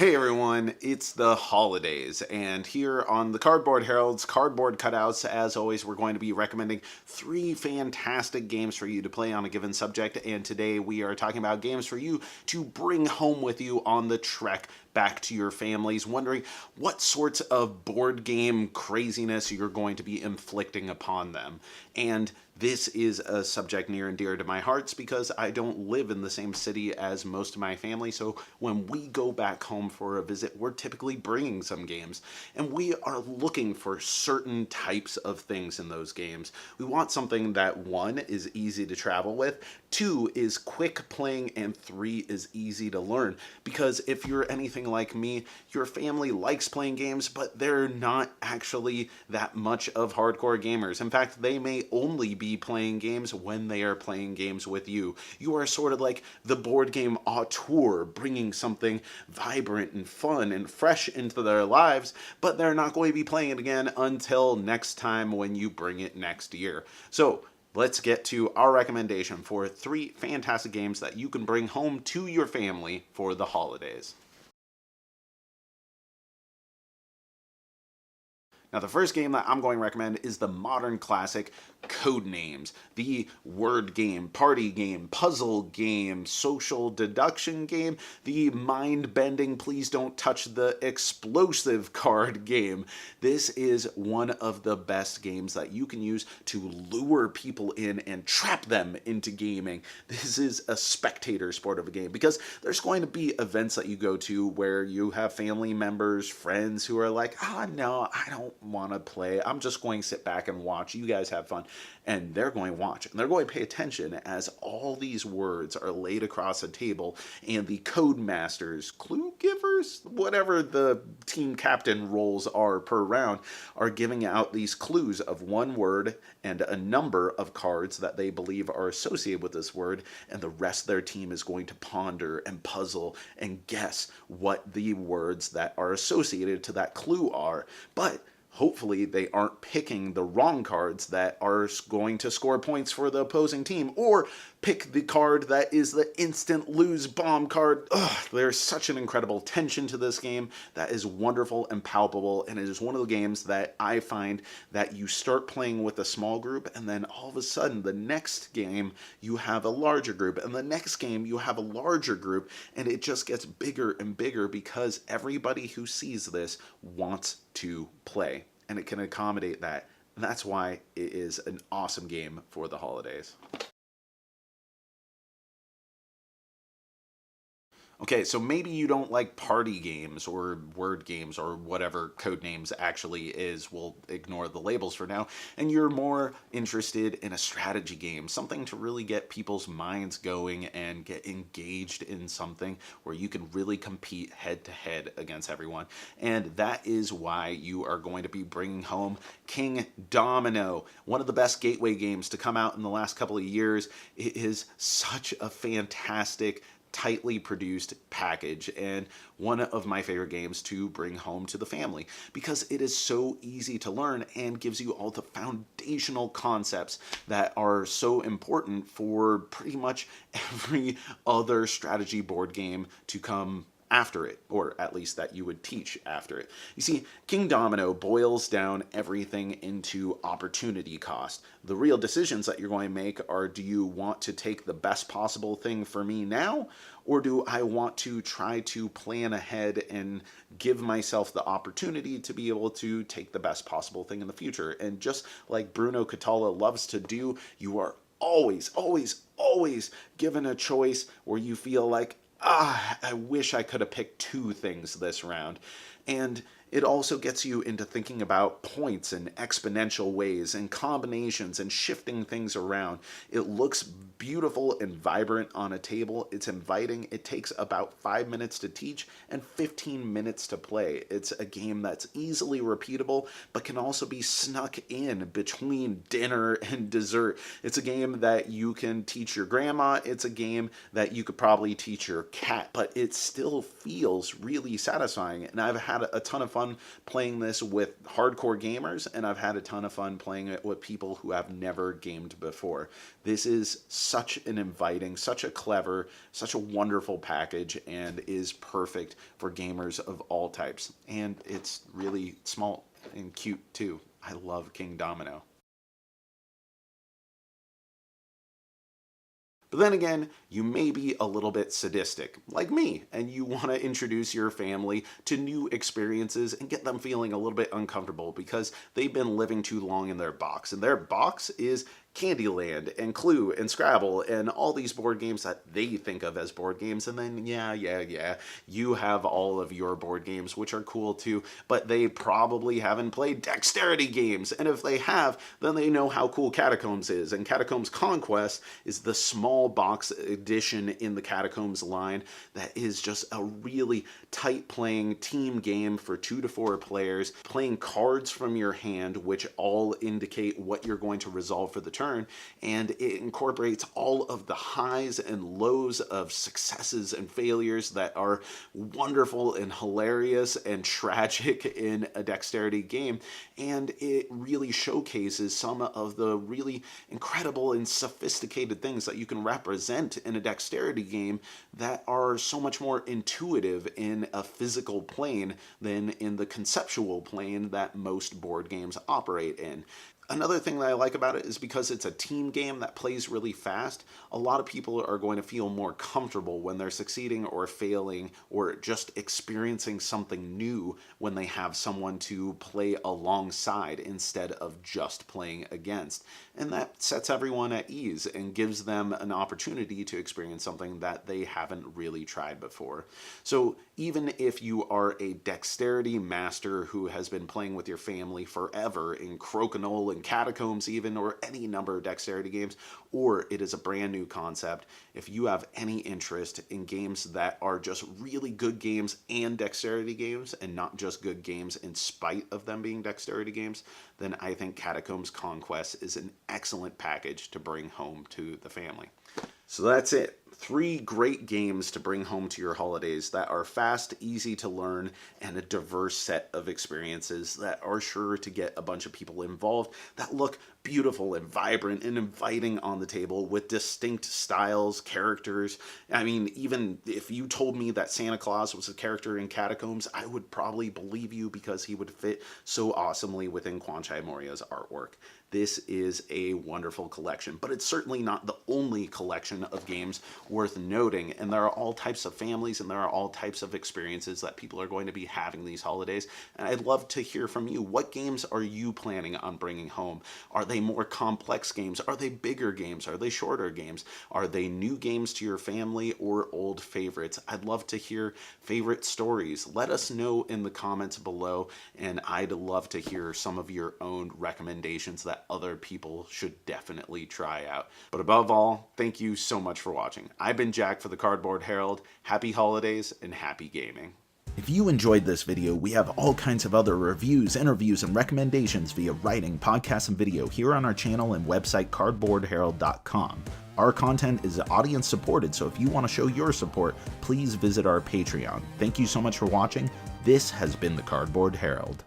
Hey everyone, it's the holidays, and here on the Cardboard Herald's Cardboard Cutouts, as always, we're going to be recommending 3 fantastic games for you to play on a given subject, and today we are talking about games for you to bring home with you on the trek back to your families, wondering what sorts of board game craziness you're going to be inflicting upon them. And this is a subject near and dear to my hearts because I don't live in the same city as most of my family, so when we go back home for a visit, we're typically bringing some games, and we are looking for certain types of things in those games. We want something that 1 is easy to travel with, 2 is quick playing, and 3 is easy to learn. Because if you're anything like me, your family likes playing games, but they're not actually that much of hardcore gamers. In fact, they may only be playing games when they are playing games with you. You are sort of like the board game auteur, bringing something vibrant and fun and fresh into their lives, but they're not going to be playing it again until next time when you bring it next year. So let's get to our recommendation for 3 fantastic games that you can bring home to your family for the holidays. Now, the first game that I'm going to recommend is the modern classic Codenames, the word game, party game, puzzle game, social deduction game, the mind-bending please don't touch the explosive card game. This is one of the best games that you can use to lure people in and trap them into gaming. This is a spectator sport of a game because there's going to be events that you go to where you have family members, friends who are like, no, I don't want to play. I'm just going to sit back and watch. You guys have fun. And they're going to watch. And they're going to pay attention as all these words are laid across a table and the code masters, clue givers, whatever the team captain roles are per round, are giving out these clues of one word and a number of cards that they believe are associated with this word. And the rest of their team is going to ponder and puzzle and guess what the words that are associated to that clue are. But hopefully they aren't picking the wrong cards that are going to score points for the opposing team, or pick the card that is the instant lose bomb card. There's such an incredible tension to this game that is wonderful and palpable, and it is one of the games that I find that you start playing with a small group, and then all of a sudden the next game you have a larger group, and the next game you have a larger group, and it just gets bigger and bigger because everybody who sees this wants to play, and it can accommodate that. And that's why it is an awesome game for the holidays. Okay, so maybe you don't like party games or word games or whatever Codenames actually is. We'll ignore the labels for now. And you're more interested in a strategy game, something to really get people's minds going and get engaged in something where you can really compete head to head against everyone. And that is why you are going to be bringing home Kingdomino, one of the best gateway games to come out in the last couple of years. It is such a fantastic, tightly produced package and one of my favorite games to bring home to the family because it is so easy to learn and gives you all the foundational concepts that are so important for pretty much every other strategy board game to come after it, or at least that you would teach after it. You see, Kingdomino boils down everything into opportunity cost. The real decisions that you're going to make are, do you want to take the best possible thing for me now, or do I want to try to plan ahead and give myself the opportunity to be able to take the best possible thing in the future? And just like Bruno Catala loves to do, you are always, always, always given a choice where you feel like, I wish I could have picked 2 things this round. And it also gets you into thinking about points in exponential ways and combinations and shifting things around. It looks beautiful and vibrant on a table. It's inviting. It takes about 5 minutes to teach and 15 minutes to play. It's a game that's easily repeatable, but can also be snuck in between dinner and dessert. It's a game that you can teach your grandma. It's a game that you could probably teach your cat, but it still feels really satisfying. And I've had a ton of fun fun playing this with hardcore gamers, and I've had a ton of fun playing it with people who have never gamed before. This is such an inviting, such a clever, such a wonderful package, and is perfect for gamers of all types. And it's really small and cute too. I love Kingdomino. But then again, you may be a little bit sadistic, like me, and you want to introduce your family to new experiences and get them feeling a little bit uncomfortable because they've been living too long in their box. And their box is Candyland and Clue and Scrabble and all these board games that they think of as board games. And then, yeah, you have all of your board games, which are cool too, but they probably haven't played dexterity games. And if they have, then they know how cool Catacombs is. And Catacombs Conquest is the small box edition in the Catacombs line that is just a really tight playing team game for 2 to 4 players, playing cards from your hand, which all indicate what you're going to resolve for the turn, and it incorporates all of the highs and lows of successes and failures that are wonderful and hilarious and tragic in a dexterity game, and it really showcases some of the really incredible and sophisticated things that you can represent in a dexterity game that are so much more intuitive in a physical plane than in the conceptual plane that most board games operate in. Another thing that I like about it is because it's a team game that plays really fast, a lot of people are going to feel more comfortable when they're succeeding or failing or just experiencing something new when they have someone to play alongside instead of just playing against. And that sets everyone at ease and gives them an opportunity to experience something that they haven't really tried before. So even if you are a dexterity master who has been playing with your family forever in Crokinole and Catacombs even, or any number of dexterity games, or it is a brand new concept, if you have any interest in games that are just really good games and dexterity games, and not just good games in spite of them being dexterity games, then I think Catacombs Conquest is an excellent package to bring home to the family. So that's it. 3 great games to bring home to your holidays that are fast, easy to learn, and a diverse set of experiences that are sure to get a bunch of people involved, that look beautiful and vibrant and inviting on the table with distinct styles, characters. I mean, even if you told me that Santa Claus was a character in Catacombs, I would probably believe you because he would fit so awesomely within Kwanchai Moriya's artwork. This is a wonderful collection, but it's certainly not the only collection of games worth noting, and there are all types of families and there are all types of experiences that people are going to be having these holidays, and I'd love to hear from you. What games are you planning on bringing home? Are they more complex games? Are they bigger games? Are they shorter games? Are they new games to your family or old favorites? I'd love to hear favorite stories. Let us know in the comments below, and I'd love to hear some of your own recommendations that other people should definitely try out. But above all, thank you so much for watching. I've been Jack for the Cardboard Herald. Happy holidays and happy gaming. If you enjoyed this video, we have all kinds of other reviews, interviews, and recommendations via writing, podcasts, and video here on our channel and website cardboardherald.com. Our content is audience supported, so if you want to show your support, please visit our Patreon. Thank you so much for watching. This has been the Cardboard Herald.